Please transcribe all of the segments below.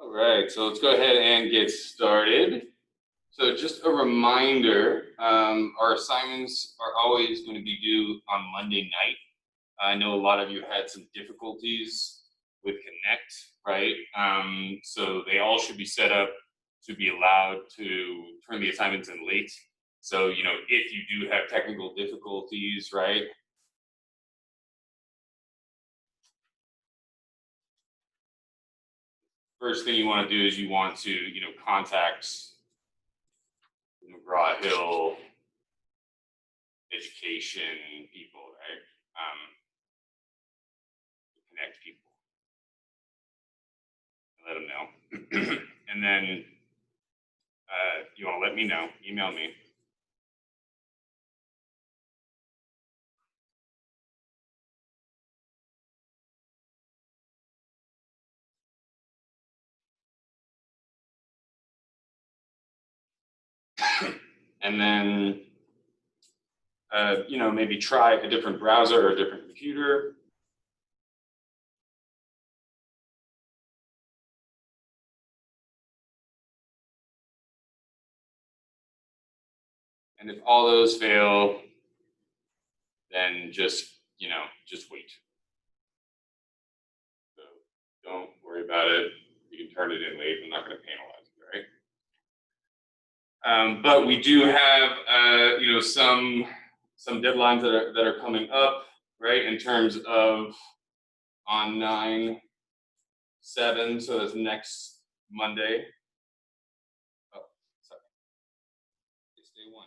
All right, so let's go ahead and get started. So just a reminder, our assignments are always going to be due on Monday night. I know a lot of you had some difficulties with Connect, right? So they all should be set up to be allowed to turn the assignments in late. So, you know, if you do have technical difficulties, right? First thing you want to do is you want to, contact McGraw-Hill education people, right? Connect people and let them know. And then you want to let me know, email me. And then, maybe try a different browser or a different computer. And if all those fail, then just wait. So don't worry about it. You can turn it in late. I'm not going to penalize you, right? But we do have, some deadlines that are coming up, right? In terms of on 9/7, so that's next Monday. Oh, sorry. It's day 1.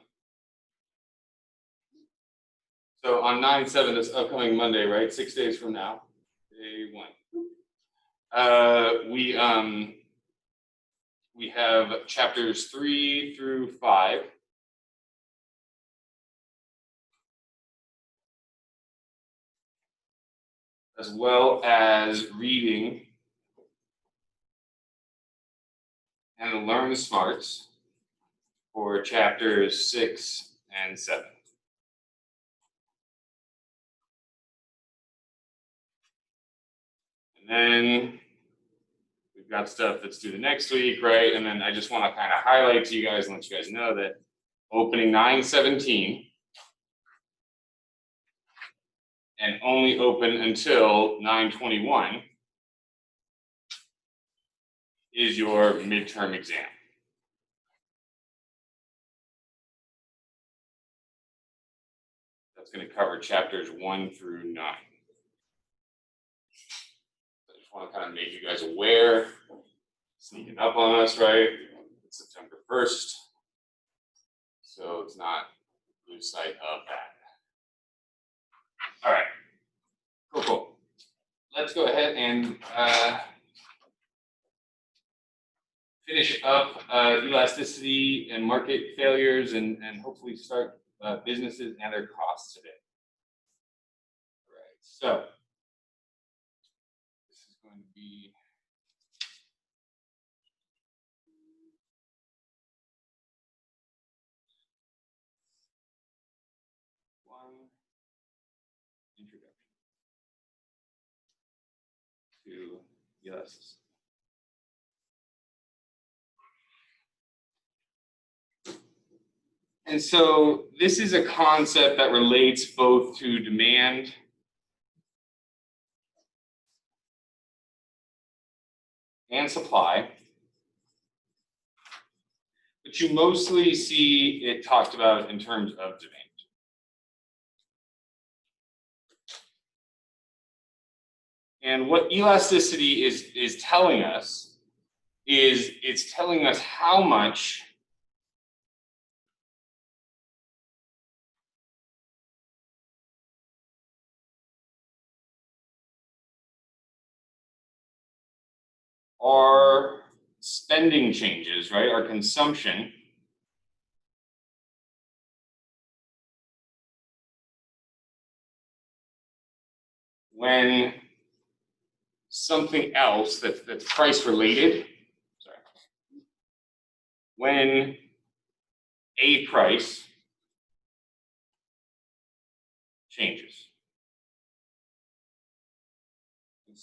So on 9/7, this upcoming Monday, right? 6 days from now, day 1. We have chapters 3 through 5. As well as reading and the Learn Smarts for chapters 6 and 7. And then we've got stuff that's due the next week, right? And then I just want to kind of highlight to you guys and let you guys know that opening 9/17 and only open until 9/21 is your midterm exam. That's going to cover chapters 1 through 9. I just want to kind of make you guys aware, sneaking up on us, right? It's September 1st, so it's not lose sight of that. All right, cool. Let's go ahead and finish up elasticity and market failures and hopefully start businesses and their costs today. All right, so this is going to be one introduction to elasticity. And so this is a concept that relates both to demand and supply, but you mostly see it talked about in terms of demand. And what elasticity is telling us is it's telling us how much our spending changes, right? Our consumption when something else that's price related, when a price changes.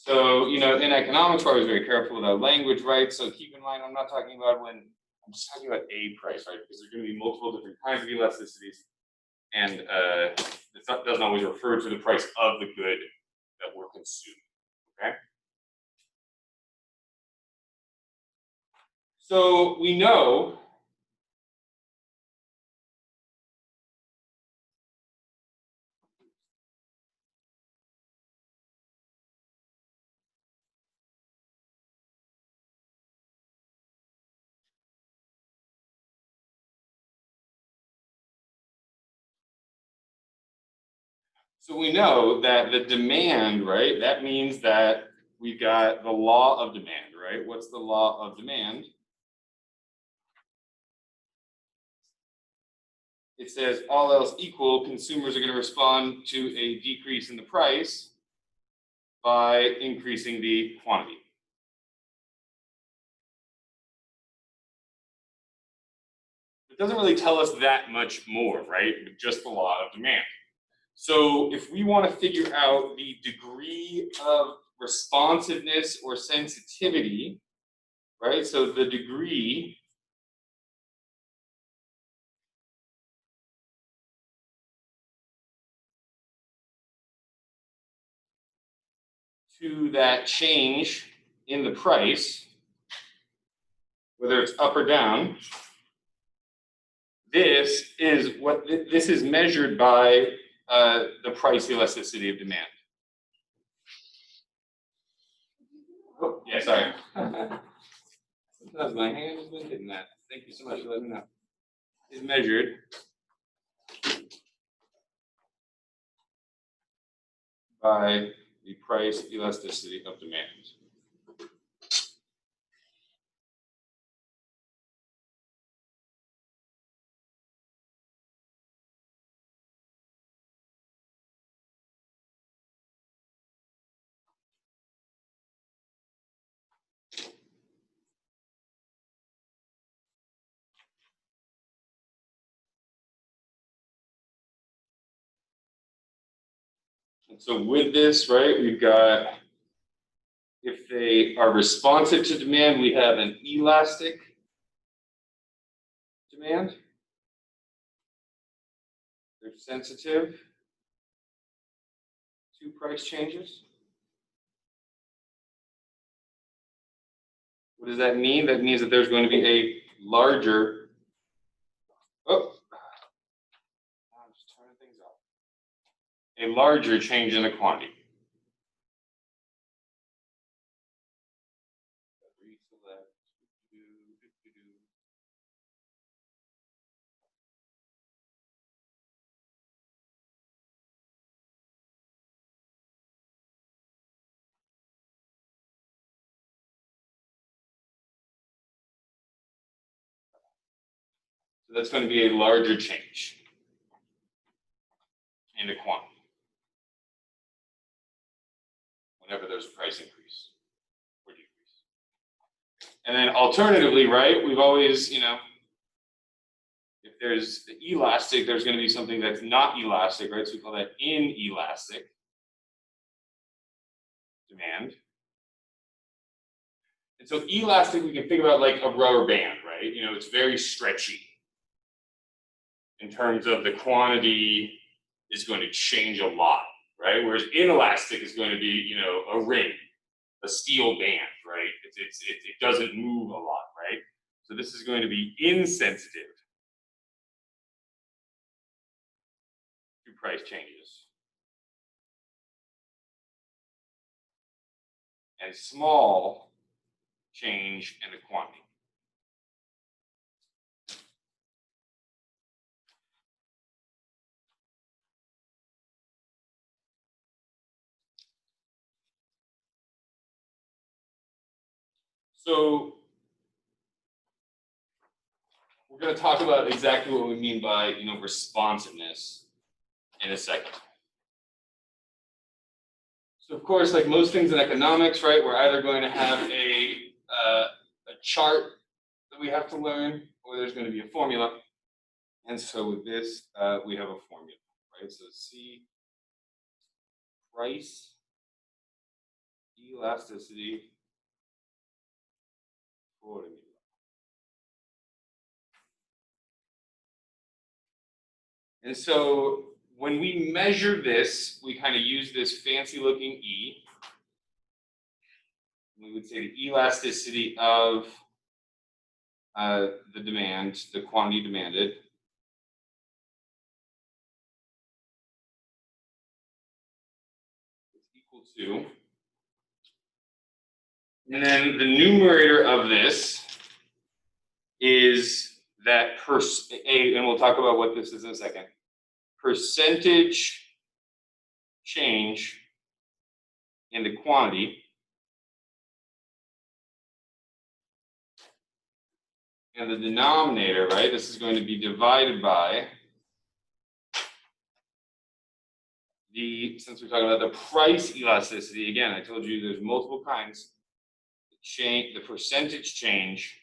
So, you know, in economics, we're always very careful with our language, right? So keep in mind, I'm not talking about I'm just talking about a price, right? Because there's going to be multiple different kinds of elasticities. And doesn't always refer to the price of the good that we're consuming, okay? So we know that the demand, right? That means that we've got the law of demand, right? What's the law of demand? It says all else equal, consumers are going to respond to a decrease in the price by increasing the quantity. It doesn't really tell us that much more, right? Just the law of demand. So if we want to figure out the degree of responsiveness or sensitivity, right? So the degree to that change in the price, whether it's up or down, this is measured by the price elasticity of demand. Oh, yeah, sorry. Sometimes my hand has been hitting that. Thank you so much for letting me know. Is measured by the price elasticity of demand. And so with this, right, we've got, if they are responsive to demand, we have an elastic demand. They're sensitive to price changes. What does that mean? That means that there's going to be a larger, I'm just turning things off. A larger change in the quantity. So that's going to be a larger change in the quantity whenever there's a price increase or decrease. And then alternatively, right, we've always, you know, if there's elastic, there's going to be something that's not elastic, right? So we call that inelastic demand. And so elastic, we can think about like a rubber band, right? You know, it's very stretchy in terms of the quantity is going to change a lot, right? Whereas inelastic is going to be, you know, a ring, a steel band, right? It doesn't move a lot, right? So this is going to be insensitive to price changes. And small change in the quantity. So we're going to talk about exactly what we mean by, you know, responsiveness in a second. So of course, like most things in economics, right, we're either going to have a chart that we have to learn, or there's going to be a formula. And so with this, we have a formula, right? So C price elasticity formula. And so when we measure this, we kind of use this fancy looking E. We would say the elasticity of the demand, the quantity demanded. Is equal to. And then the numerator of this is that and we'll talk about what this is in a second, percentage change in the quantity and the denominator, right? This is going to be divided by since we're talking about the price elasticity, again, I told you there's multiple kinds. The percentage change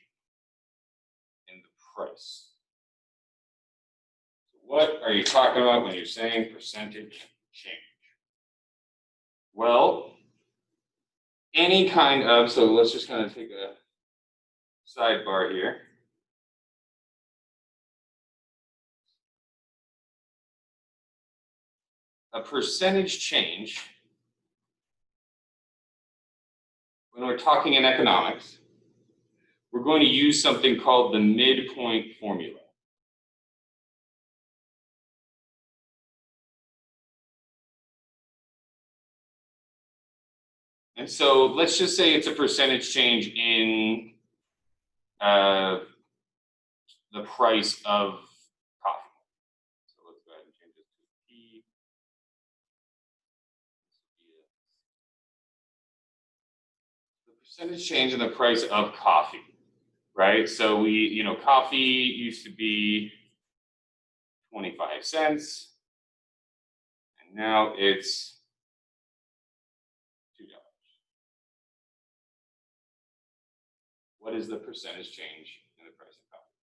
in the price. So what are you talking about when you're saying percentage change? Well, any kind of, so let's just kind of take a sidebar here. A percentage change, when we're talking in economics, we're going to use something called the midpoint formula. And so let's just say it's a percentage change in the price of coffee. So let's go ahead and change it to P. The percentage change in the price of coffee, right? So coffee used to be 25 cents, and now it's $2. What is the percentage change in the price of coffee?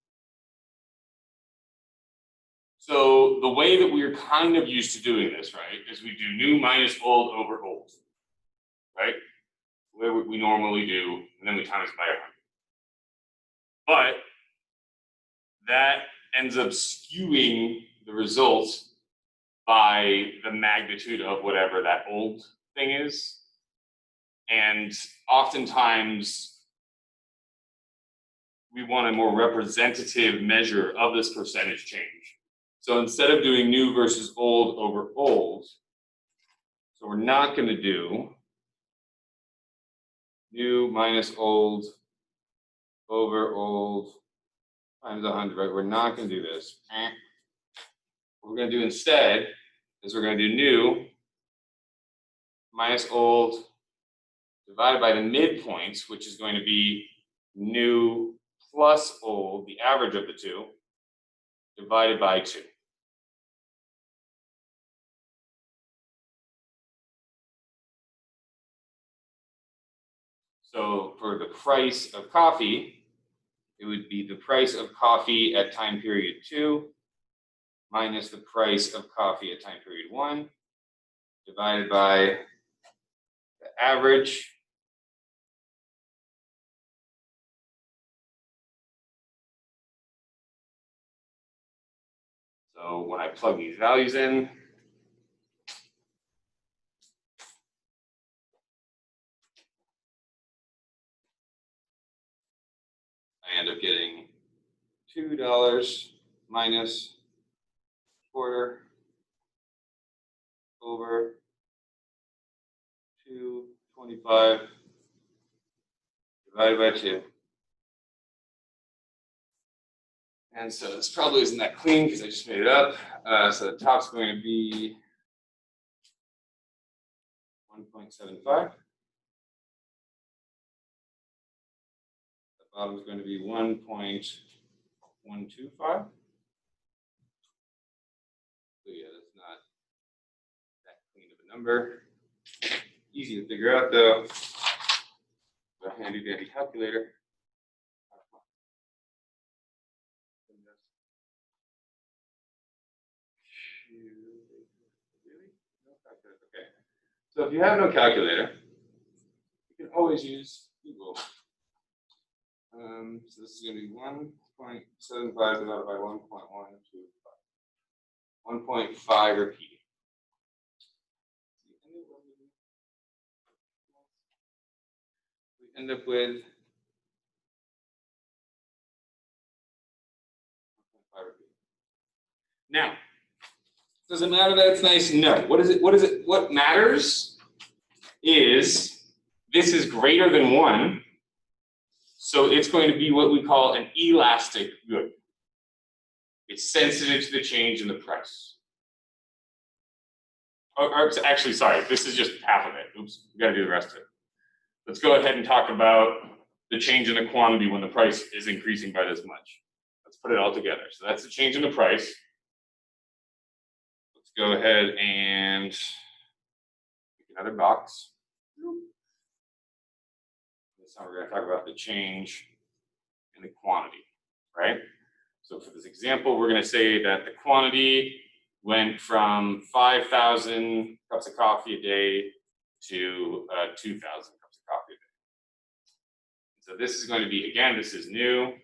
So the way that we're kind of used to doing this, right, is we do new minus old over old, right? The way we normally do, and then we times by 100. But that ends up skewing the results by the magnitude of whatever that old thing is. And oftentimes, we want a more representative measure of this percentage change. So instead of doing new versus old over old, so we're not going to do new minus old over old times 100, right? We're not going to do this. What we're going to do instead is we're going to do new minus old divided by the midpoints, which is going to be new plus old, the average of the two, divided by 2. So for the price of coffee, it would be the price of coffee at time period 2 minus the price of coffee at time period 1 divided by the average So when I plug these values in, I end up getting $2 minus quarter over 225 divided by 2. And so this probably isn't that clean because I just made it up. So the top's going to be 1.75. The bottom is going to be 1.125. So yeah, that's not that clean of a number. Easy to figure out though. A handy dandy calculator. Okay. So if you have no calculator, can always use Google. So this is going to be 1.75 divided by 1.125. 1.5 repeating. We end up with 1.5 repeating. Now, does it matter that it's nice? No. What is it? What is it? What matters is this is greater than 1. So it's going to be what we call an elastic good. It's sensitive to the change in the price. Or actually, sorry, this is just half of it. Oops, we got to do the rest of it. Let's go ahead and talk about the change in the quantity when the price is increasing by this much. Let's put it all together. So that's the change in the price. Let's go ahead and make another box. This time we're going to talk about the change in the quantity, right? So for this example, we're going to say that the quantity went from 5,000 cups of coffee a day to 2,000 cups of coffee a day. So this is going to be, again, this is new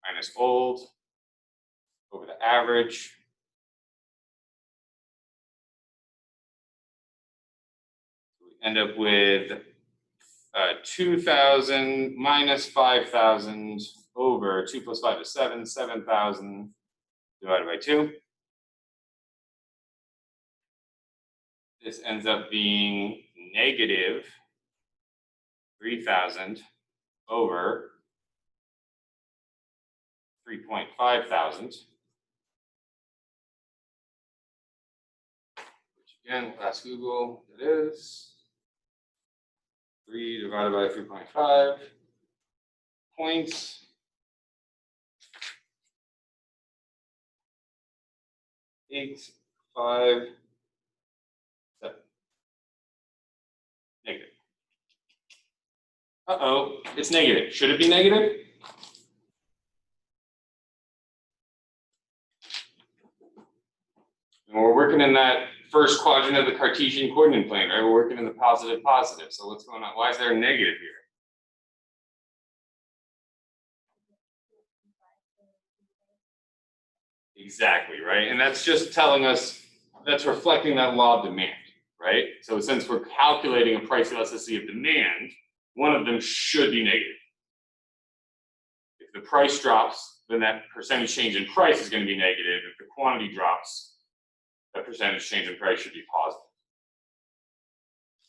minus old over the average. So we end up with 2,000 minus 5,000 over 2 plus 5 is 7, 7,000 divided by 2. This ends up being negative 3,000 over 3.5 thousand. Which again, we'll ask Google what it is. 3 divided by 3.5 points. Eight, 5, 7. Negative. Uh-oh, it's negative. Should it be negative? And we're working in that first quadrant of the Cartesian coordinate plane, right? We're working in the positive, positive. So what's going on? Why is there a negative here? Exactly, right? And that's just telling us, that's reflecting that law of demand, right? So since we're calculating a price elasticity of demand, one of them should be negative. If the price drops, then that percentage change in price is going to be negative. If the quantity drops, that percentage change in price should be positive.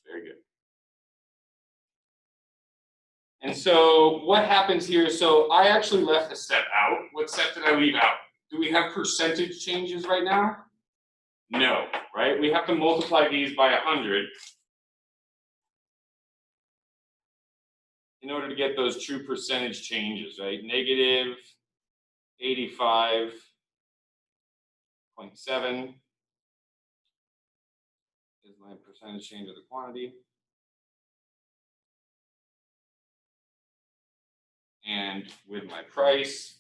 Very good. And so what happens here? So I actually left a step out. What step did I leave out? Do we have percentage changes right now? No, right? We have to multiply these by 100 in order to get those true percentage changes, right? Negative 85.7 is my percentage change of the quantity. And with my price,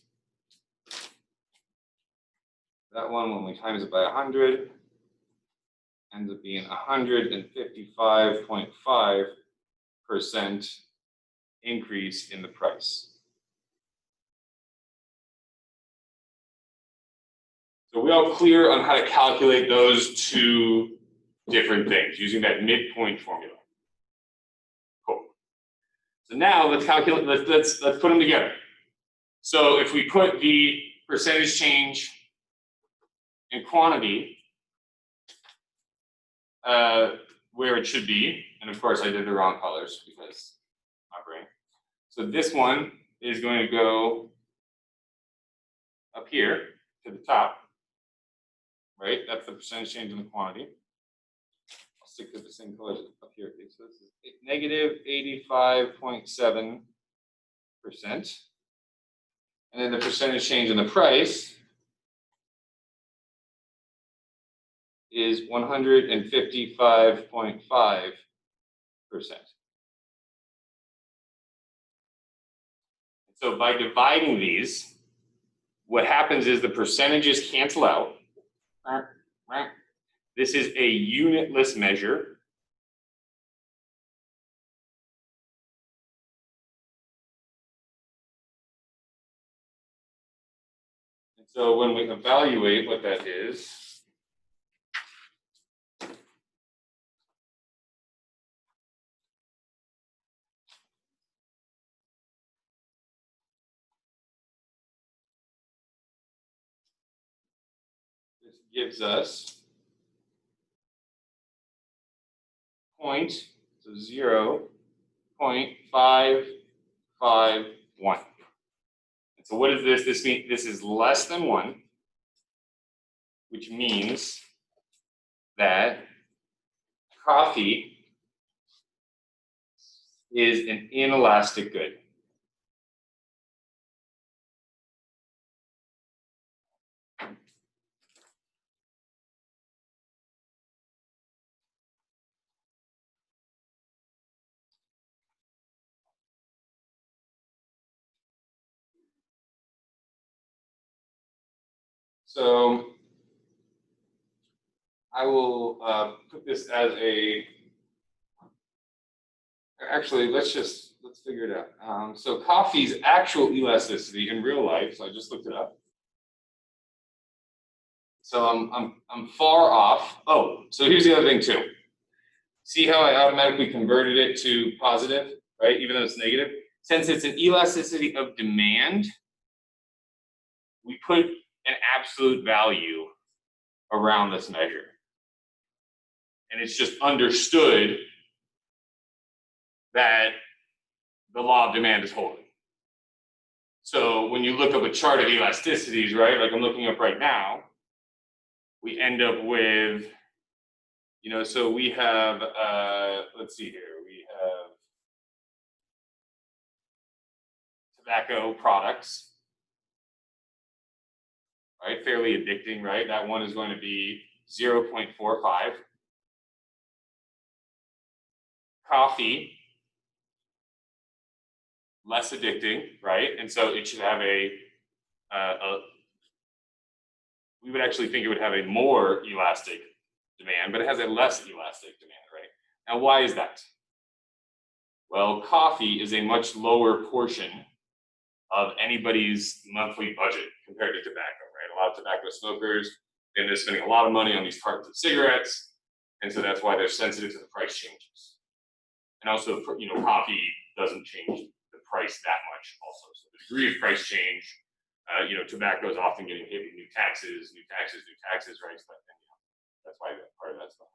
that one, when we times it by 100, ends up being 155.5% increase in the price. So we all clear on how to calculate those two different things using that midpoint formula. Cool. So now let's calculate, let's put them together. So if we put the percentage change in quantity where it should be, and of course I did the wrong colors because my brain. So this one is going to go up here to the top, right? That's the percentage change in the quantity. I'll stick to the same colors up here. Okay, so this is negative 85.7%. And then the percentage change in the price is 155.5%. So by dividing these, what happens is the percentages cancel out. This is a unitless measure. So when we evaluate what that is, this gives us so 0.551. And so what does this? This means this is less than 1, which means that coffee is an inelastic good. So I will put this as a, actually, let's figure it out. So coffee's actual elasticity in real life, so I just looked it up. So I'm far off. Oh, so here's the other thing too. See how I automatically converted it to positive, right? Even though it's negative. Since it's an elasticity of demand, we put an absolute value around this measure. And it's just understood that the law of demand is holding. So when you look up a chart of elasticities, right, like I'm looking up right now, we end up with, you know, so we have, let's see here, we have tobacco products, right, fairly addicting, right? That one is going to be 0.45. Coffee, less addicting, right? And so it should have we would actually think it would have a more elastic demand, but it has a less elastic demand, right? Now, why is that? Well, coffee is a much lower portion of anybody's monthly budget compared to tobacco, right? A lot of tobacco smokers, and they're spending a lot of money on these cartons of cigarettes, and so that's why they're sensitive to the price changes. And also, you know, coffee doesn't change the price that much also. So the degree of price change, you know, tobacco is often getting hit with new taxes, right? But you know, that's why that part of that's going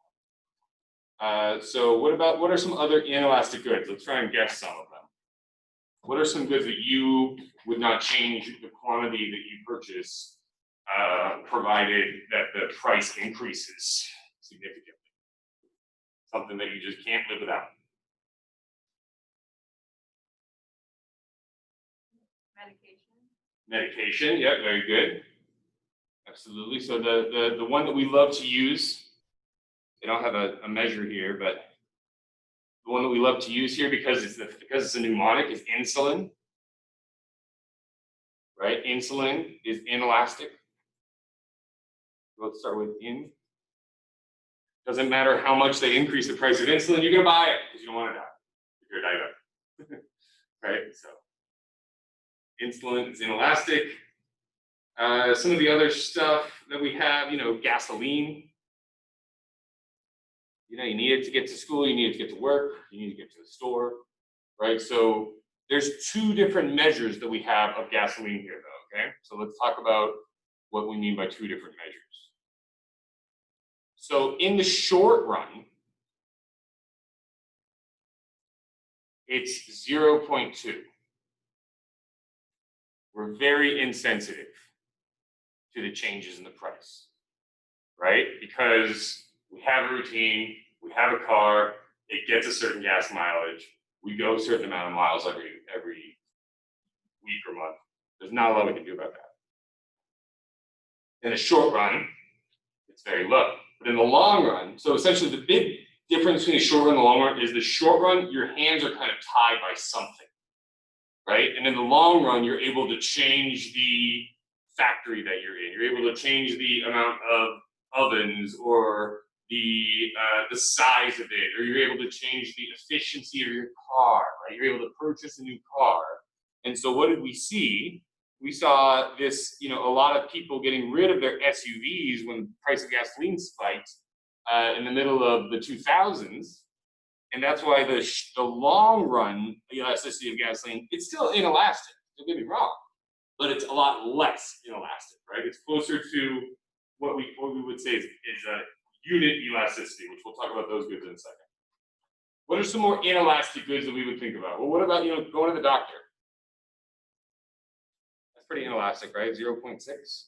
on. So what are some other inelastic goods? Let's try and guess some of them. What are some goods that you would not change the quantity that you purchase, provided that the price increases significantly? Something that you just can't live without. Medication, yeah, very good. Absolutely. So the one that we love to use, they don't have a measure here, but the one that we love to use here because it's a mnemonic is insulin. Right? Insulin is inelastic. Let's start with in. Doesn't matter how much they increase the price of insulin, you're gonna buy it because you don't want to die if you're diabetic. Right? So insulin is inelastic. Some of the other stuff that we have, you know, gasoline. You know, you need it to get to school, you need it to get to work, you need to get to the store, right? So there's two different measures that we have of gasoline here, though, okay? So let's talk about what we mean by two different measures. So in the short run, it's 0.2. We're very insensitive to the changes in the price, right? Because we have a routine, we have a car, it gets a certain gas mileage, we go a certain amount of miles every week or month. There's not a lot we can do about that. In the short run, it's very low. But in the long run, so essentially the big difference between the short run and the long run is the short run, your hands are kind of tied by something, right? And in the long run, you're able to change the factory that you're in. You're able to change the amount of ovens or the size of it, or you're able to change the efficiency of your car, right? You're able to purchase a new car. And so what did we see? we saw this, a lot of people getting rid of their SUVs when the price of gasoline spiked in the middle of the 2000s. And that's why the long run elasticity of gasoline, it's still inelastic, don't get me wrong, but it's a lot less inelastic, right? It's closer to what we would say is a unit elasticity, which we'll talk about those goods in a second. What are some more inelastic goods that we would think about? Well, what about, going to the doctor? That's pretty inelastic, right? 0.6.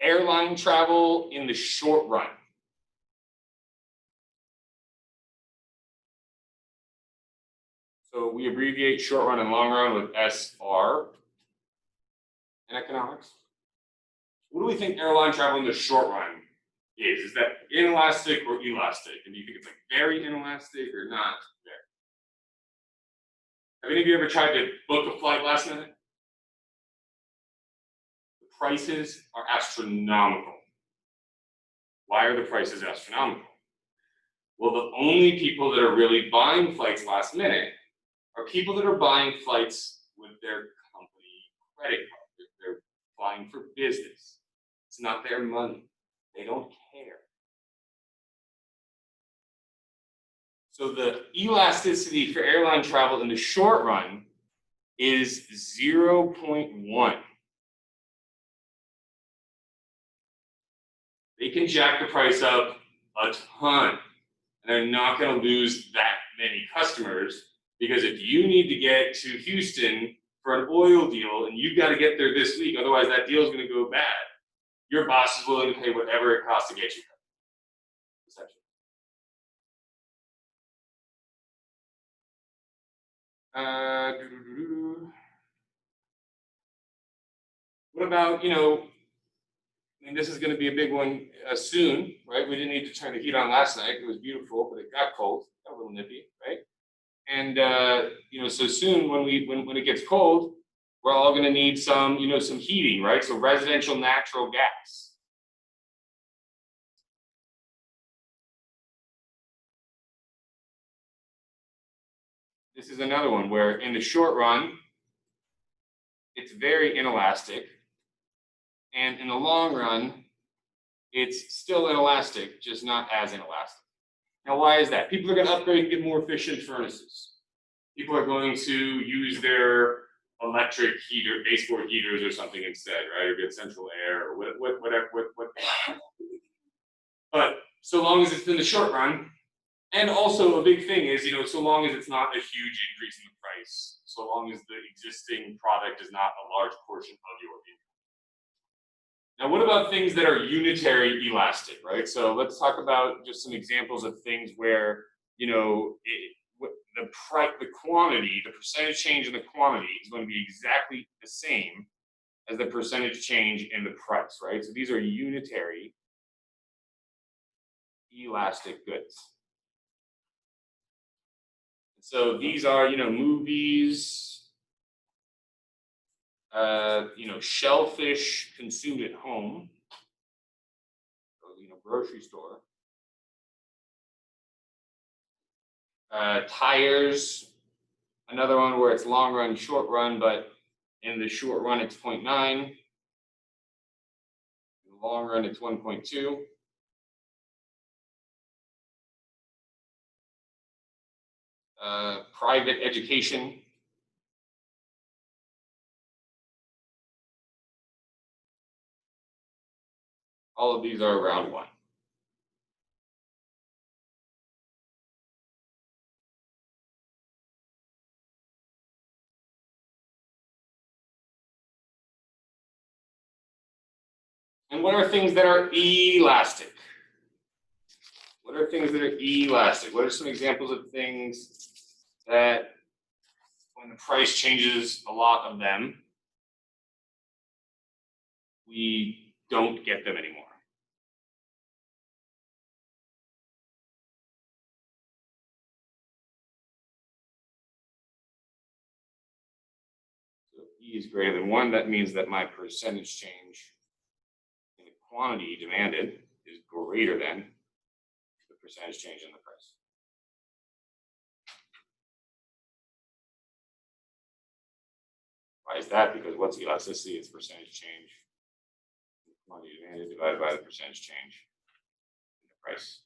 Airline travel in the short run. So we abbreviate short run and long run with SR in economics. What do we think airline travel in the short run is? Is that inelastic or elastic? And do you think it's like very inelastic or not very? Have any of you ever tried to book a flight last minute? The prices are astronomical. Why are the prices astronomical? Well, the only people that are really buying flights last minute are people that are buying flights with their company credit card. They're flying for business. It's not their money. They don't care. So the elasticity for airline travel in the short run is 0.1. They can jack the price up a ton, and they're not going to lose that many customers, because if you need to get to Houston for an oil deal and you've got to get there this week, otherwise that deal is going to go bad, your boss is willing to pay whatever it costs to get you there, essentially. What about, and this is going to be a big one soon, right? We didn't need to turn the heat on last night. It was beautiful, but it got cold, got a little nippy, right? And so soon when it gets cold, we're all going to need some, some heating, right? So residential natural gas. This is another one where in the short run, it's very inelastic. And in the long run, it's still inelastic, just not as inelastic. Now, why is that? People are going to upgrade and get more efficient furnaces. People are going to use their electric heater, baseboard heaters or something instead, right? Or get central air or whatever. But so long as it's in the short run, and also a big thing is, so long as it's not a huge increase in the price, so long as the existing product is not a large portion of your income. Now, what about things that are unitary elastic, right? So let's talk about just some examples of things where, the quantity, the percentage change in the quantity is going to be exactly the same as the percentage change in the price, right? So these are unitary elastic goods. So these are, movies, shellfish consumed at home, grocery store, tires, another one where it's long run, short run, but in the short run it's 0.9, in the long run it's 1.2. Private education. All of these are around 1. And what are things that are elastic? What are things that are elastic? What are some examples of things that when the price changes a lot of them, we don't get them anymore? So if E is greater than 1, that means that my percentage change in the quantity demanded is greater than the percentage change in the price. Why is that? Because what's elasticity? It's percentage change. Quantity demanded divided by the percentage change in the price.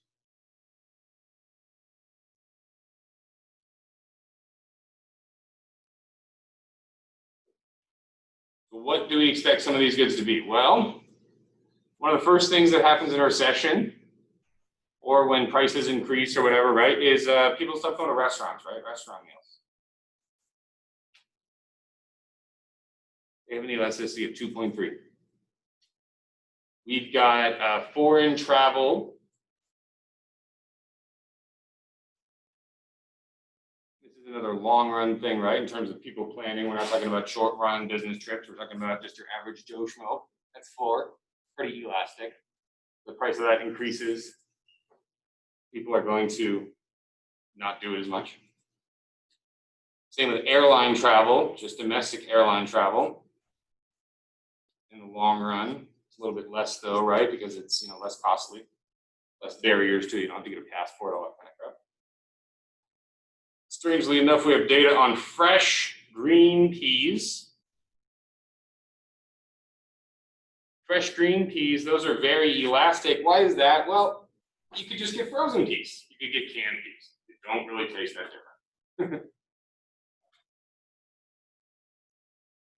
So what do we expect some of these goods to be? Well, one of the first things that happens in our session, or when prices increase or whatever, right, is people start going to restaurants, right? Restaurant meals. They have an elasticity of 2.3. We've got foreign travel. This is another long run thing, right? In terms of people planning, we're not talking about short run business trips. We're talking about just your average Joe Schmo. That's 4, pretty elastic. The price of that increases. People are going to not do it as much. Same with airline travel, just domestic airline travel. In the long run, it's a little bit less though, right? Because it's, you know, less costly, less barriers to, you don't have to get a passport, all that kind of crap. Strangely enough, we have data on fresh green peas. Fresh green peas, those are very elastic. Why is that? Well, you could just get frozen peas. You could get canned peas. They don't really taste that different.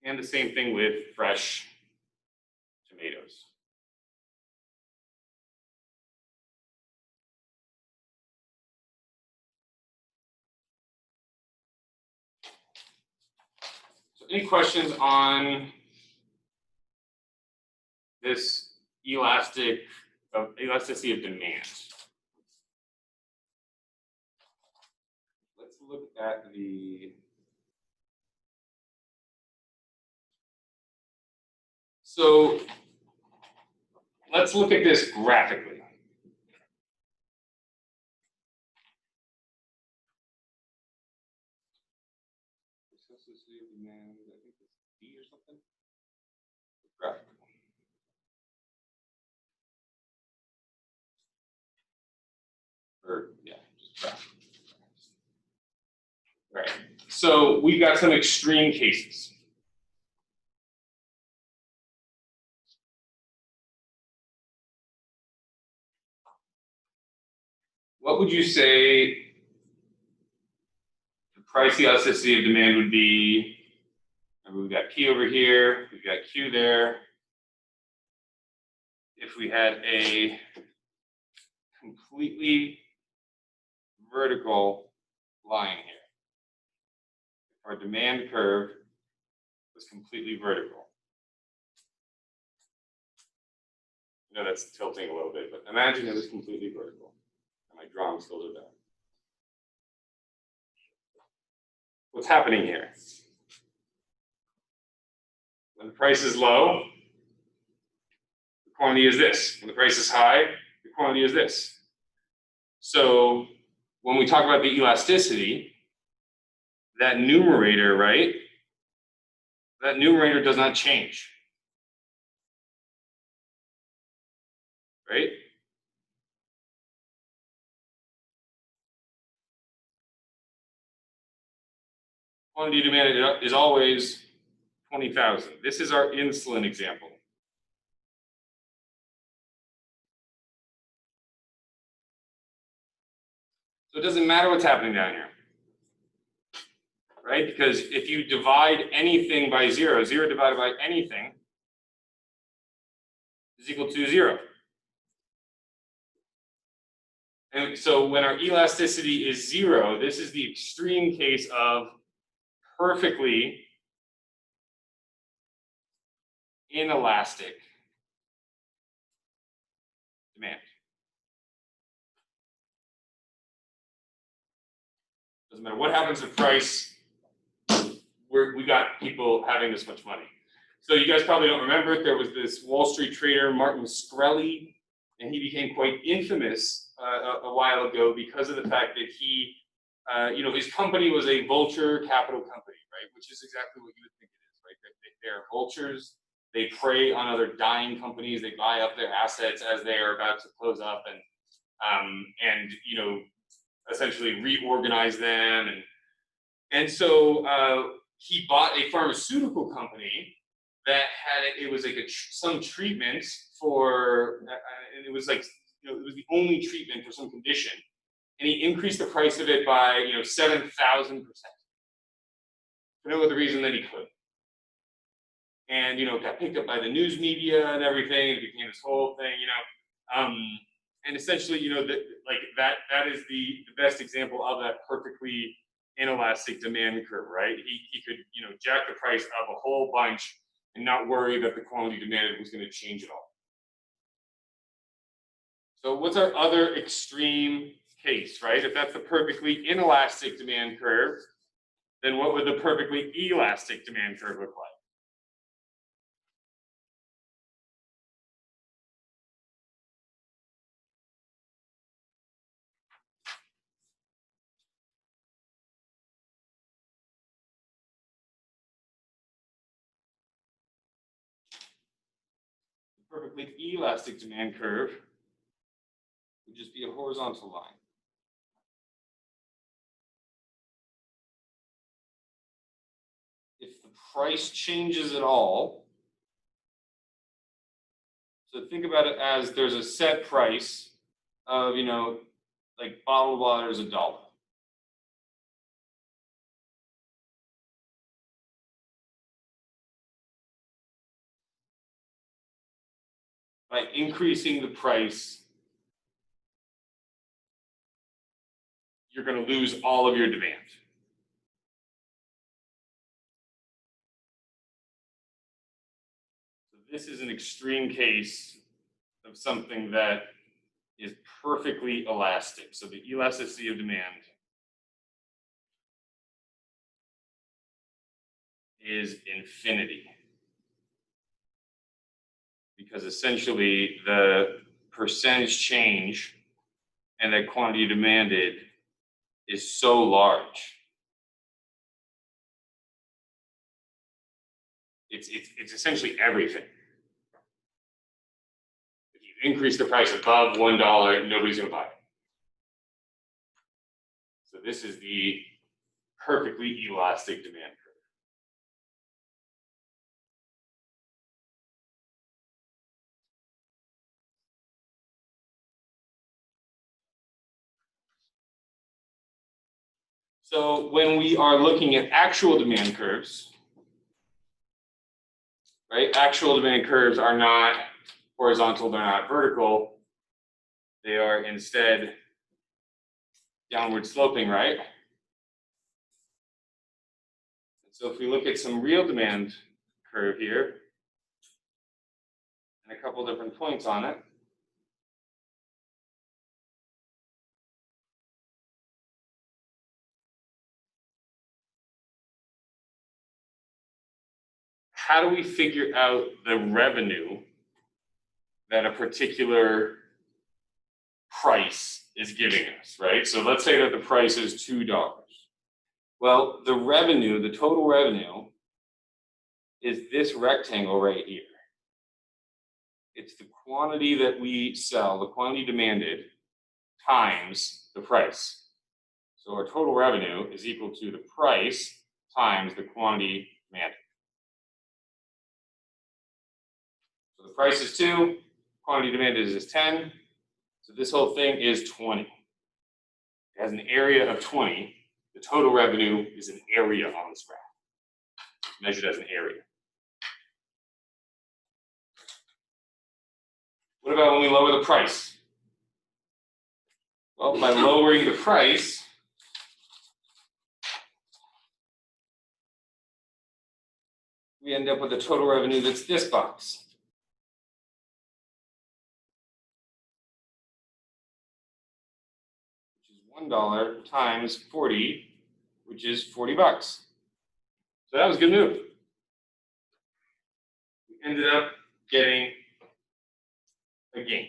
And the same thing with fresh tomatoes. So any questions on this elasticity of demand? Let's look at the. So let's look at this graphically. Elasticity of demand, I think it's D or something. Graphical. Or yeah, just graphical. Right. So we've got some extreme cases. What would you say the price elasticity of demand would be? Remember, we've got P over here, we've got Q there. If we had a completely vertical line here, if our demand curve was completely vertical. I know that's tilting a little bit, but imagine it was completely vertical. My drawing skills are bad. What's happening here? When the price is low, the quantity is this. When the price is high, the quantity is this. So when we talk about the elasticity, that numerator, right? That numerator does not change. Right? Quantity demanded is always 20,000. This is our insulin example. So it doesn't matter what's happening down here, right? Because if you divide anything by 0, 0 divided by anything is equal to 0. And so when our elasticity is 0, this is the extreme case of perfectly inelastic demand. Doesn't matter what happens to price, we got people having this much money. So you guys probably don't remember it. There was this Wall Street trader, Martin Shkreli, and he became quite infamous a while ago because of the fact that he, his company was a vulture capital company, right? Which is exactly what you would think it is, right? They're vultures. They prey on other dying companies. They buy up their assets as they are about to close up, and essentially reorganize them. And so he bought a pharmaceutical company that had it was like some treatment for, and it was like, it was the only treatment for some condition, and he increased the price of it by 7,000%. For no other reason than he could. And it got picked up by the news media and everything. It became this whole thing, and essentially, that is the best example of that perfectly inelastic demand curve, right? He could jack the price up a whole bunch and not worry that the quantity demanded was going to change at all. So what's our other extreme case, right? If that's the perfectly inelastic demand curve, then what would the perfectly elastic demand curve look like? The perfectly elastic demand curve would just be a horizontal line. If the price changes at all, so think about it as there's a set price of, like bottled water is $1. By increasing the price, you're going to lose all of your demand. So this is an extreme case of something that is perfectly elastic. So the elasticity of demand is infinity. Because essentially the percentage change and that quantity demanded is so large. It's essentially everything. If you increase the price above $1, nobody's going to buy it. So this is the perfectly elastic demand curve. So when we are looking at actual demand curves, right? Actual demand curves are not horizontal, they're not vertical. They are instead downward sloping, right? So if we look at some real demand curve here, and a couple different points on it, how do we figure out the revenue that a particular price is giving us, right? So let's say that the price is $2. Well, the revenue, the total revenue, is this rectangle right here. It's the quantity that we sell, the quantity demanded, times the price. So our total revenue is equal to the price times the quantity demanded. So the price is 2, quantity demanded is 10. So this whole thing is 20. It has an area of 20. The total revenue is an area on this graph. It's measured as an area. What about when we lower the price? Well, by lowering the price, we end up with a total revenue that's this box. Which is $1 times 40, which is 40 bucks. So that was a good move. We ended up getting a gain.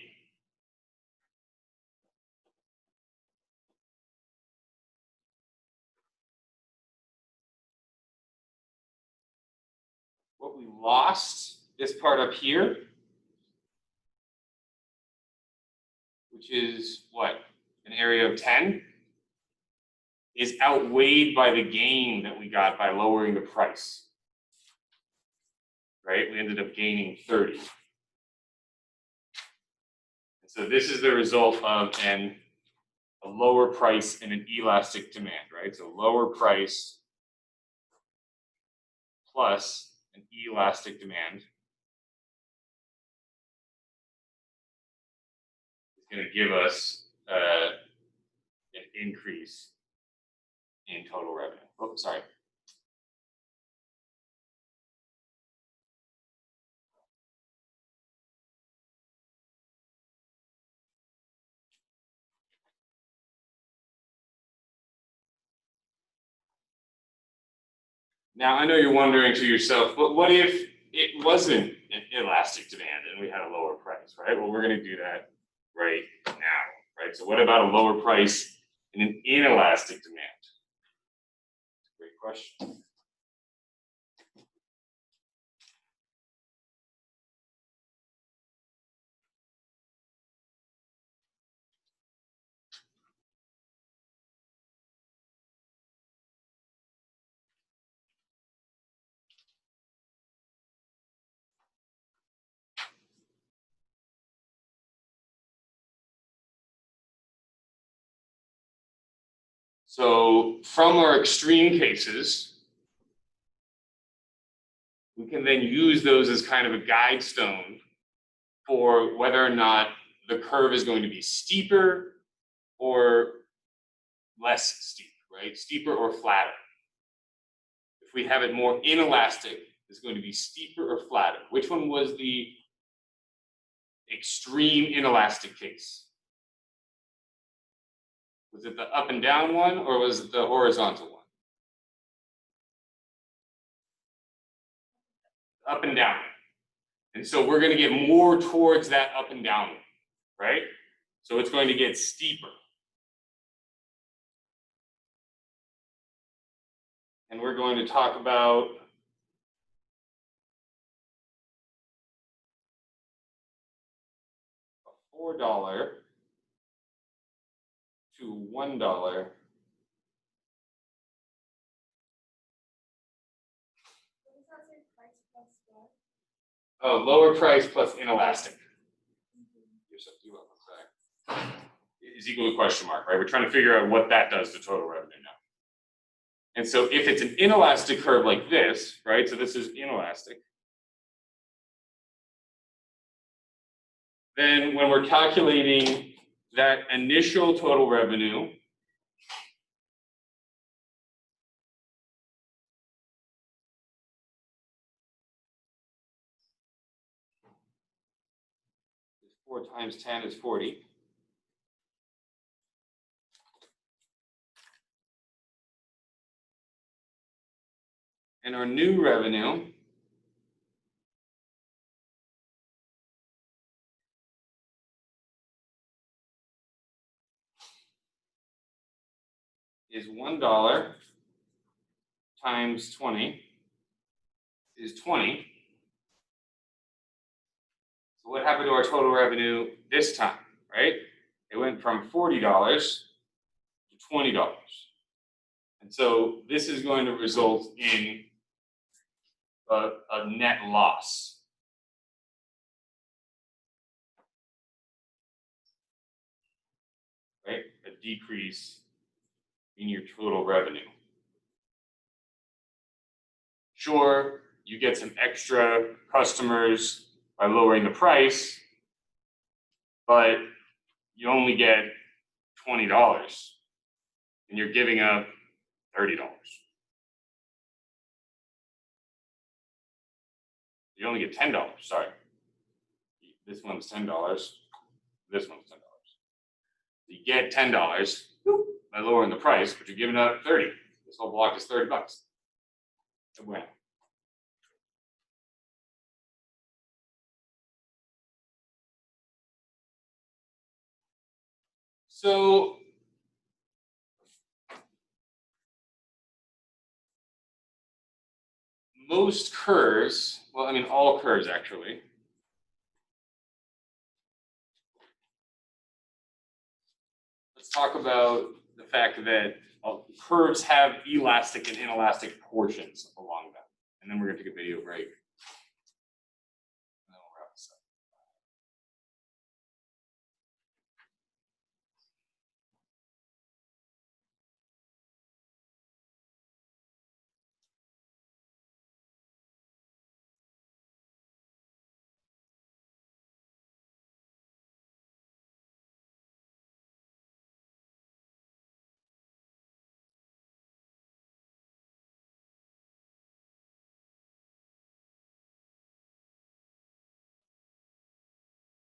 What we lost, this part up here, which is what? An area of 10. is outweighed by the gain that we got by lowering the price. Right? We ended up gaining 30. And so this is the result of a lower price and an elastic demand, right? So lower price plus an elastic demand is going to give us an increase in total revenue. Oh, sorry. Now, I know you're wondering to yourself, but what if it wasn't an elastic demand and we had a lower price, right? Well, we're going to do that right now, right? So what about a lower price and an inelastic demand? Great question. So from our extreme cases, we can then use those as kind of a guide stone for whether or not the curve is going to be steeper or less steep, right? Steeper or flatter. If we have it more inelastic, it's going to be steeper or flatter. Which one was the extreme inelastic case? Was it the up and down one or was it the horizontal one? Up and down. And so we're going to get more towards that up and down one, right? So it's going to get steeper. And we're going to talk about a $4 to $1. Oh, lower price plus inelastic. Is equal to question mark, right? We're trying to figure out what that does to total revenue now. And so if it's an inelastic curve like this, right? So this is inelastic. Then when we're calculating that initial total revenue, is 4 times 10 is 40. And our new revenue is $1 times 20 is 20. So what happened to our total revenue this time, right? It went from $40 to $20. And so this is going to result in a net loss. Right? A decrease in your total revenue. Sure, you get some extra customers by lowering the price, but you only get $20 and you're giving up $30. You only get $10, sorry. This one's $10, this one's $10. You get $10 by lowering the price, but you're giving up 30. This whole block is $30. A win. So most curves, well, I mean all curves actually, let's talk about the fact that curves have elastic and inelastic portions along them. And then we're going to take a video break. And then we'll wrap this up.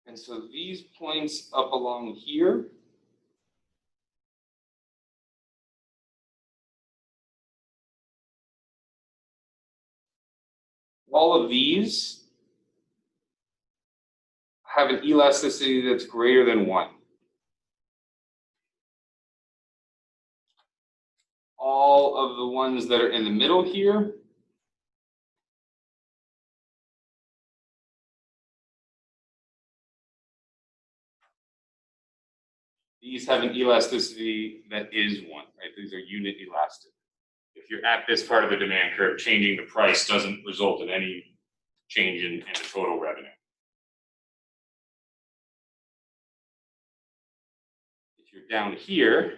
And so these points up along here all of these have an elasticity that's greater than 1. All of the ones that are in the middle here these have an elasticity that is 1, right? These are unit elastic. If you're at this part of the demand curve, changing the price doesn't result in any change in the total revenue. If you're down here,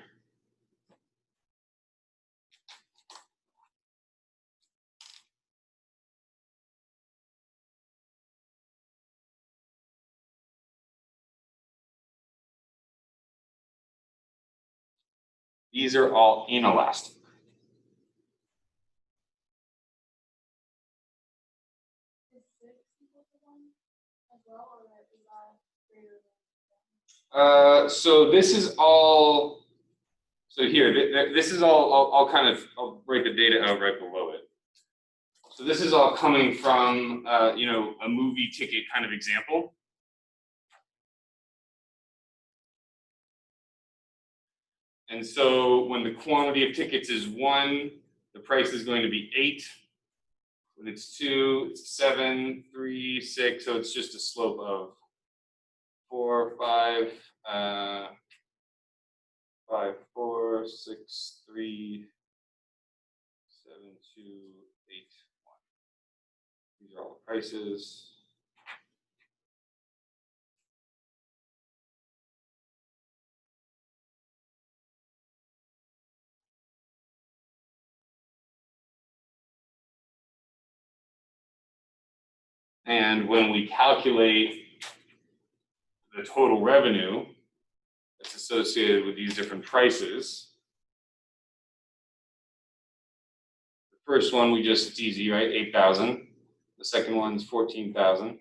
these are all inelastic. So this is all, so here, this is all, I'll write the data out right below it. So this is all coming from, you know, a movie ticket kind of example. And so when the quantity of tickets is 1, the price is going to be 8. When it's 2, it's 7, 3, 6. So it's just a slope of 4, 5, 5, 4, 6, 3, 7, 2, 8, 1. These are all the prices. And when we calculate the total revenue that's associated with these different prices, the first one it's easy, right? 8,000. The second one's 14,000. Then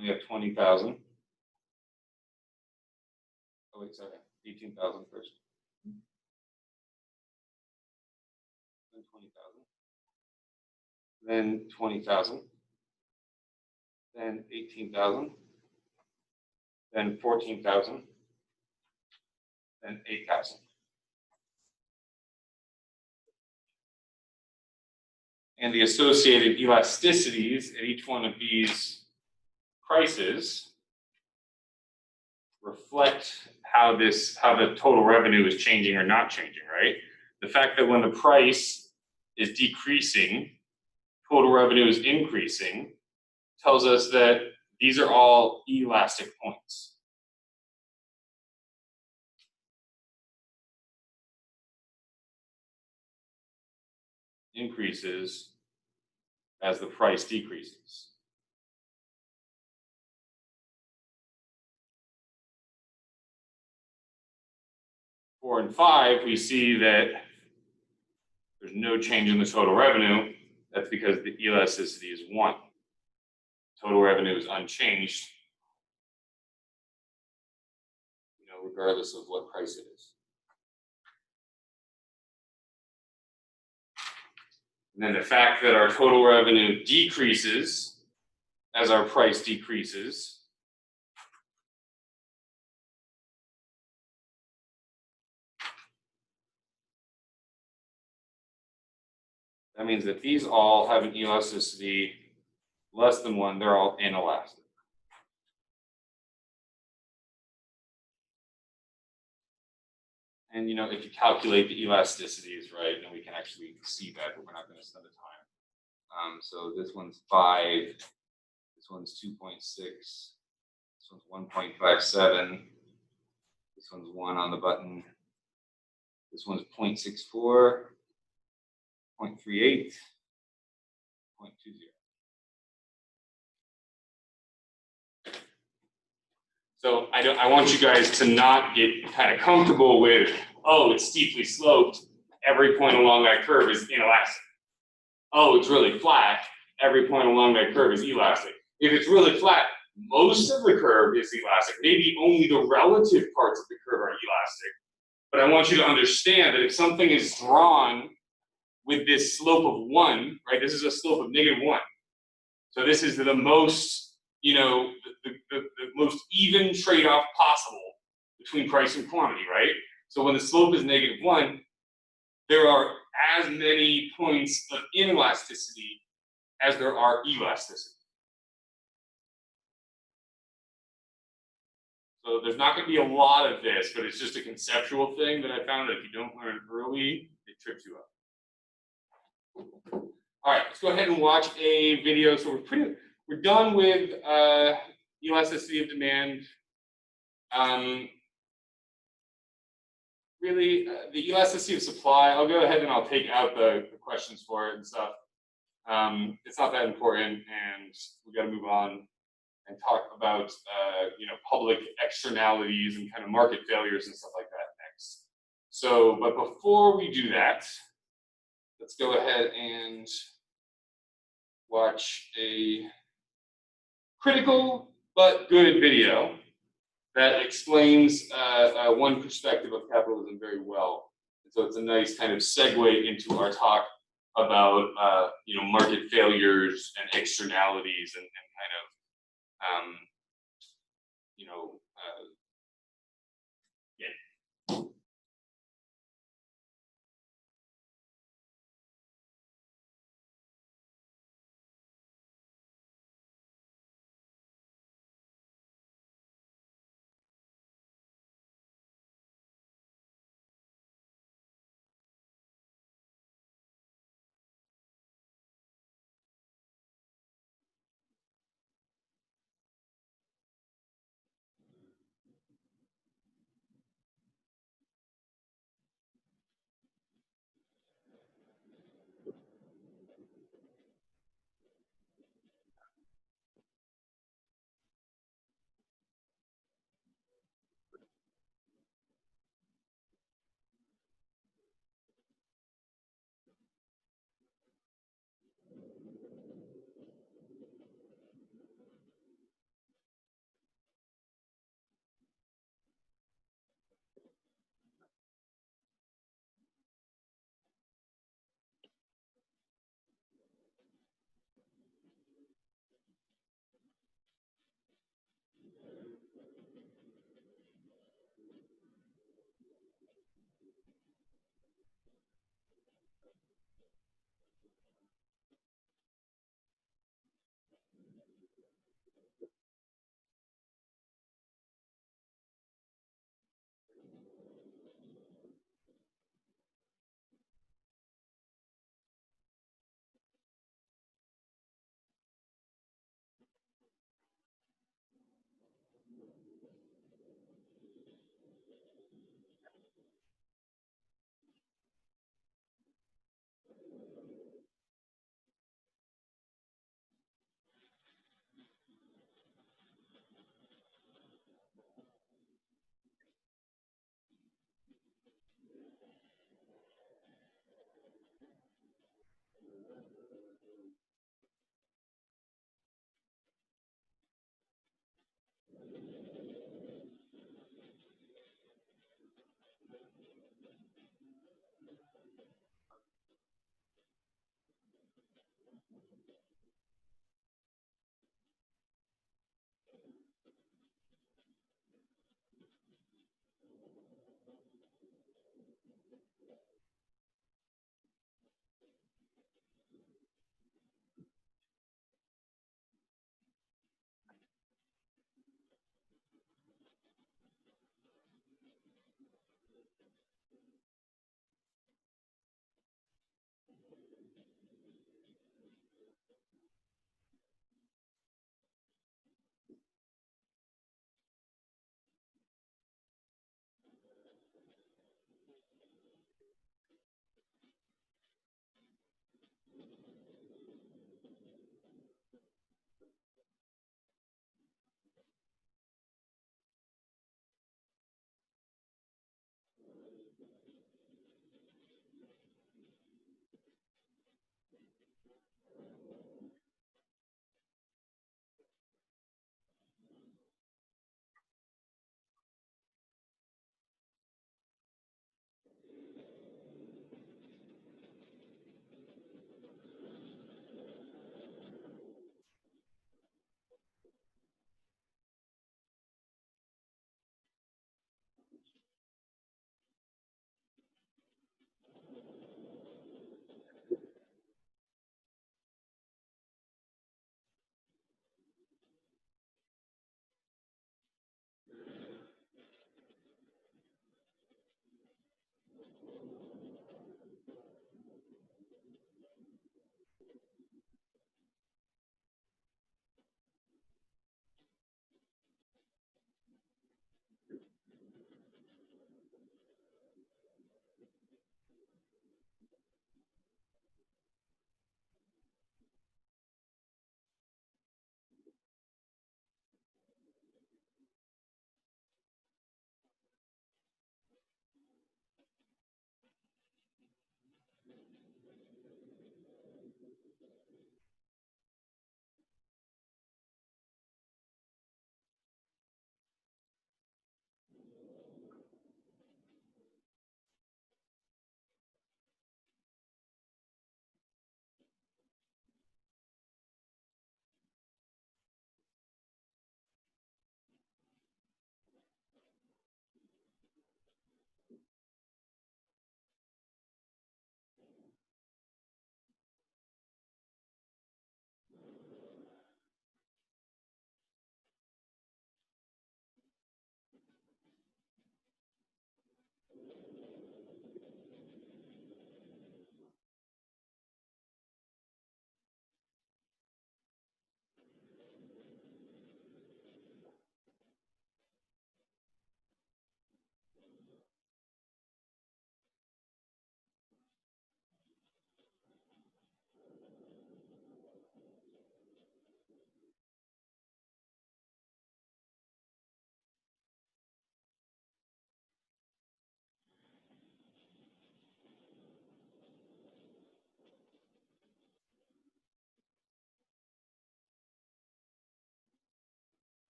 we have 20,000. Oh wait, sorry, 18,000 first. Then 20,000. Then 20,000. Then 18,000. Then 14,000. Then 8,000. And the associated elasticities at each one of these prices reflect how the total revenue is changing or not changing, right? The fact that when the price is decreasing, total revenue is increasing, tells us that these are all elastic points. Increases as the price decreases. Four and 5, we see that there's no change in the total revenue. That's because the elasticity is 1. Total revenue is unchanged, you know, regardless of what price it is. And then the fact that our total revenue decreases as our price decreases that means that these all have an elasticity less than 1. They're all inelastic. And if you calculate the elasticities right, then we can actually see that, but we're not going to spend the time. So this one's 5, this one's 2.6, this one's 1.57, this one's 1 on the button, this one's 0.64, 0.38, 0.20. So I want you guys to not get kind of comfortable with, oh, it's steeply sloped, every point along that curve is inelastic. Oh, it's really flat, every point along that curve is elastic. If it's really flat, most of the curve is elastic. Maybe only the relative parts of the curve are elastic. But I want you to understand that if something is drawn with this slope of 1, right, this is a slope of -1. So this is the most, the most even trade-off possible between price and quantity, right? So when the slope is -1, there are as many points of inelasticity as there are elasticity. So there's not going to be a lot of this, but it's just a conceptual thing that I found that if you don't learn early, it trips you up. All right, let's go ahead and watch a video. So we're done with elasticity of demand. Really, the elasticity of supply, I'll go ahead and I'll take out the questions for it and stuff. It's not that important, and we got to move on and talk about public externalities and kind of market failures and stuff like that next. So, but before we do that, let's go ahead and watch a critical but good video that explains one perspective of capitalism very well. And so it's a nice kind of segue into our talk about market failures and externalities and kind of yeah.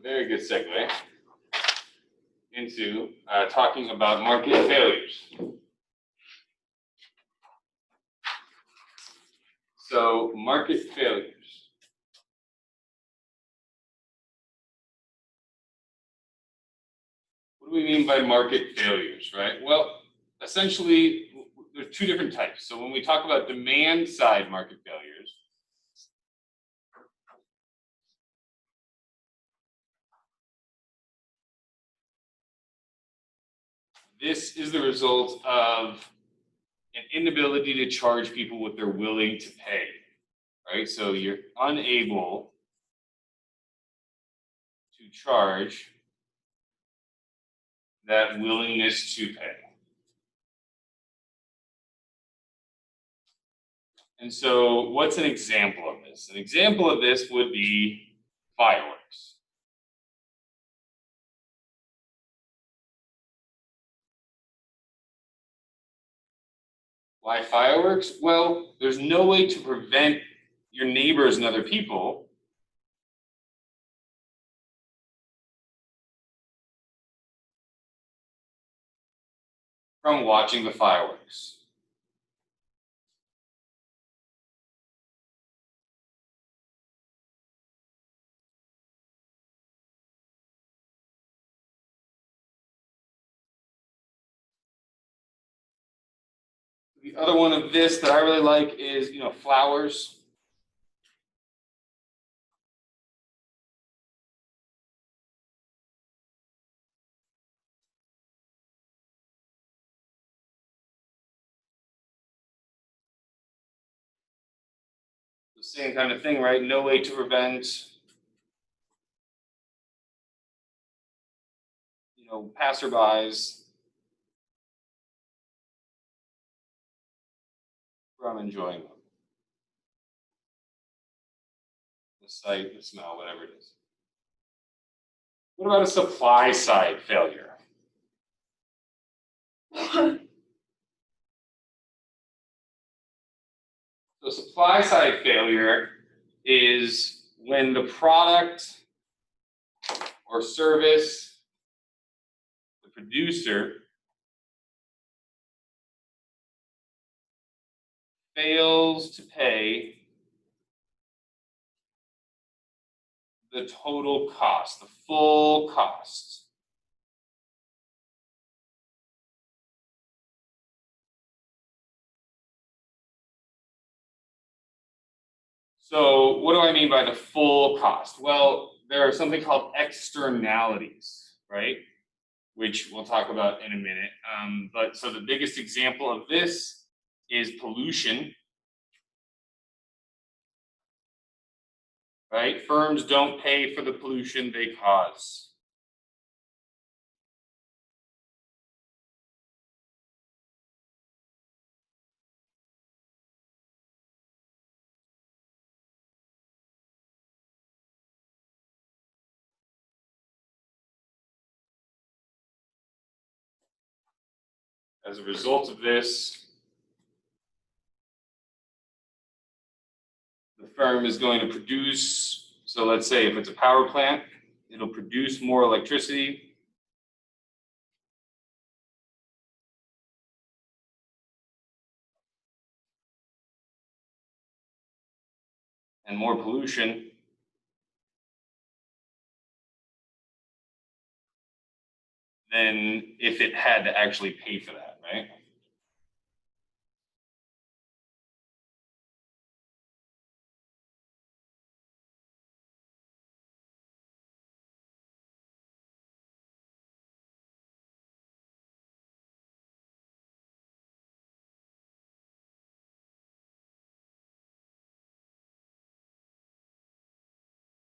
very good segue into talking about market failures. So, market failures. What do we mean by market failures, right? Well, essentially, there's two different types. So when we talk about demand side market failures, this is the result of an inability to charge people what they're willing to pay, right? So you're unable to charge that willingness to pay. And so what's an example of this? An example of this would be fireworks. Why fireworks? Well, there's no way to prevent your neighbors and other people from watching the fireworks. The other one of this that I really like is, flowers. The same kind of thing, right? No way to prevent, passerbys from enjoying them. The sight, the smell, whatever it is. What about a supply side failure? So supply side failure is when the product or service, the producer, fails to pay the total cost, the full cost. So what do I mean by the full cost? Well, there are something called externalities, right? Which we'll talk about in a minute. But so the biggest example of this is pollution, right? Firms don't pay for the pollution they cause. As a result of this, the firm is going to produce, so let's say if it's a power plant, it'll produce more electricity. And more pollution than if it had to actually pay for that, right?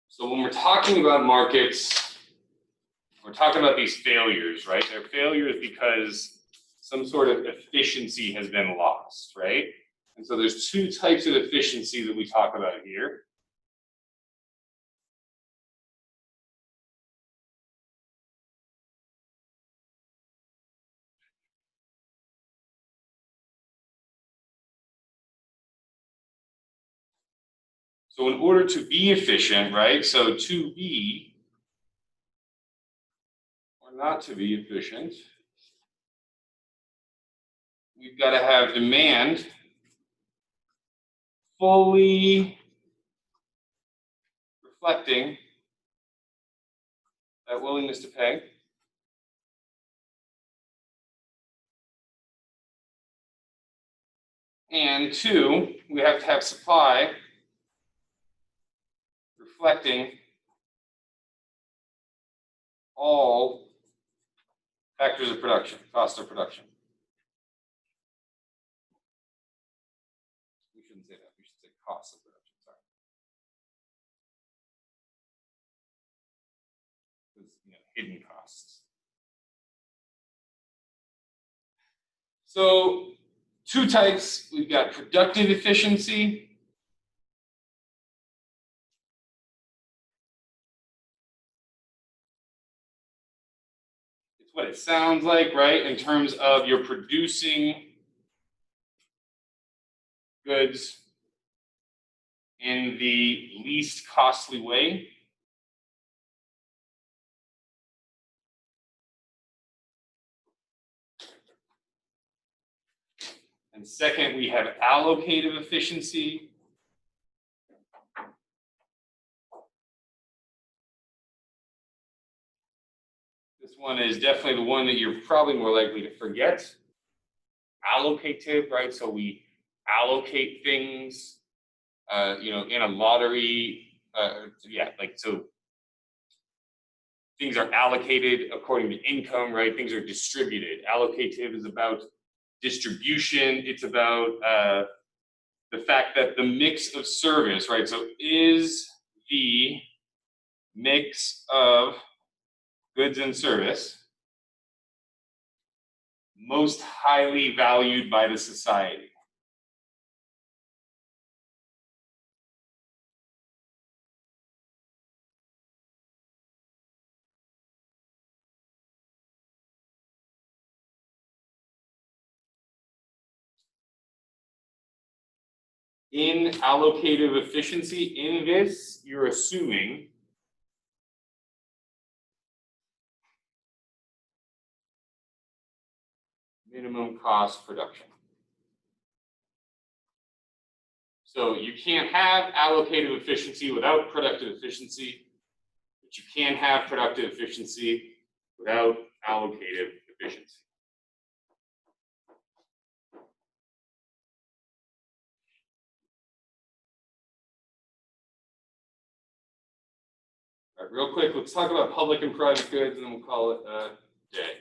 So when we're talking about markets, we're talking about these failures, right? They're failures because some sort of efficiency has been lost, right? And so there's two types of efficiency that we talk about here. So in order to be efficient, right? So to be or not to be efficient, we've got to have demand fully reflecting that willingness to pay. And two, we have to have supply reflecting all factors of production, cost of production. We shouldn't say that, we should say cost of production, sorry. Because, hidden costs. So, two types, we've got productive efficiency . It's what it sounds like, right? In terms of you're producing goods in the least costly way. And second, we have allocative efficiency. This one is definitely the one that you're probably more likely to forget. Allocative, right? So we allocate things, in a lottery. So things are allocated according to income, right? Things are distributed. Allocative is about distribution. It's about the fact that the mix of service, right? So is the mix of goods and service most highly valued by the society? In allocative efficiency, in this, you're assuming minimum cost production. So you can't have allocative efficiency without productive efficiency, but you can have productive efficiency without allocative efficiency. All right, real quick, let's talk about public and private goods, and then we'll call it a day.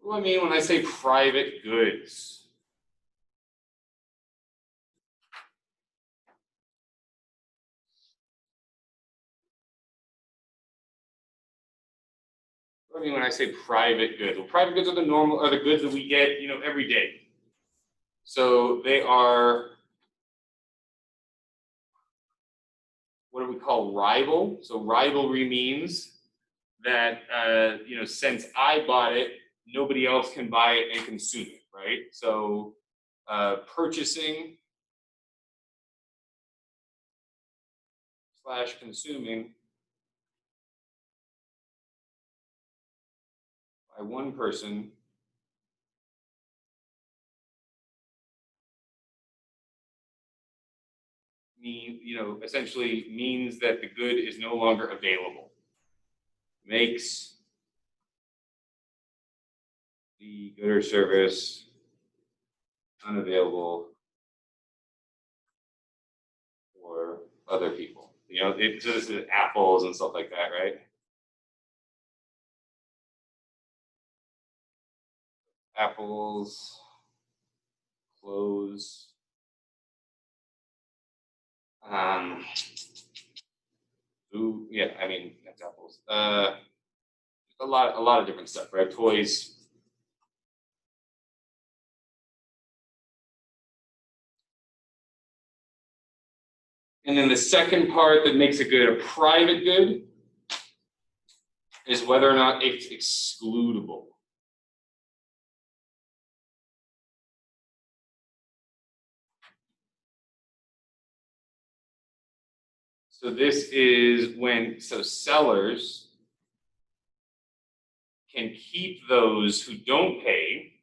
What do I mean when I say private goods? What do I mean when I say private goods? Well, private goods are the goods that we get, every day. So they are what do we call rival? So rivalry means that since I bought it, nobody else can buy it and consume it, right? So purchasing / consuming by one person essentially means that the good is no longer available. Makes the good or service unavailable for other people. So this is apples and stuff like that, right? Apples, clothes, food. Yeah, that's apples. A lot of different stuff, right? Toys. And then the second part that makes a good a private good is whether or not it's excludable. So this is when, so sellers can keep those who don't pay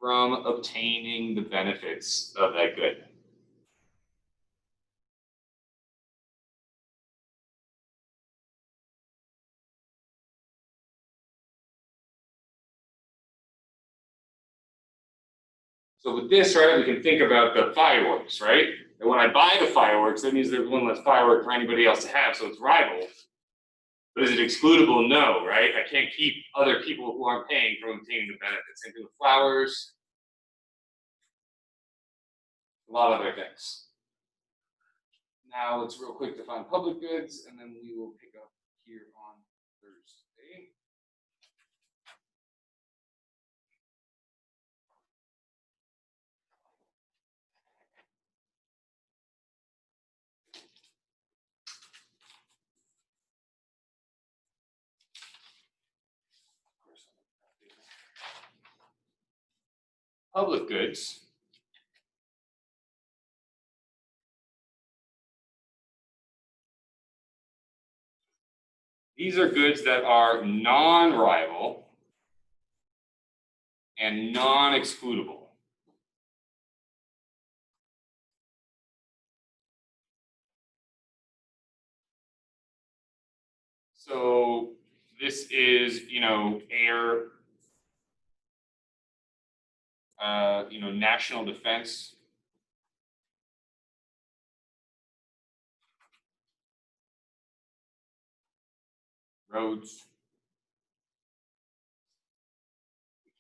from obtaining the benefits of that good. So with this, right, we can think about the fireworks, right? And when I buy the fireworks, that means there's one less firework for anybody else to have, so it's rival. But is it excludable? No, right? I can't keep other people who aren't paying from obtaining the benefits. Same thing with flowers, a lot of other things. Now let's real quick define public goods, and then we will pick up here on Thursday. Public goods. These are goods that are non-rival and non-excludable. So this is, air, national defense. Roads.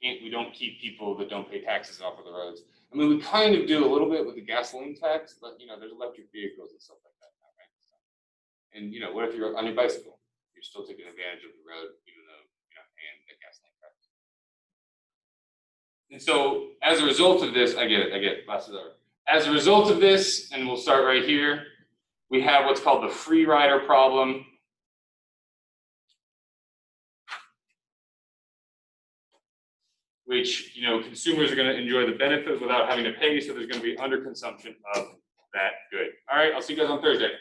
We don't keep people that don't pay taxes off of the roads. I mean, we kind of do a little bit with the gasoline tax, but there's electric vehicles and stuff like that now, right? So, and what if you're on your bicycle? You're still taking advantage of the road, even though you're not paying the gasoline tax. And so, as a result of this, I get it. Class is over. As a result of this, and we'll start right here, we have what's called the free rider problem. Which consumers are going to enjoy the benefit without having to pay, so there's going to be underconsumption of that good. All right, I'll see you guys on Thursday.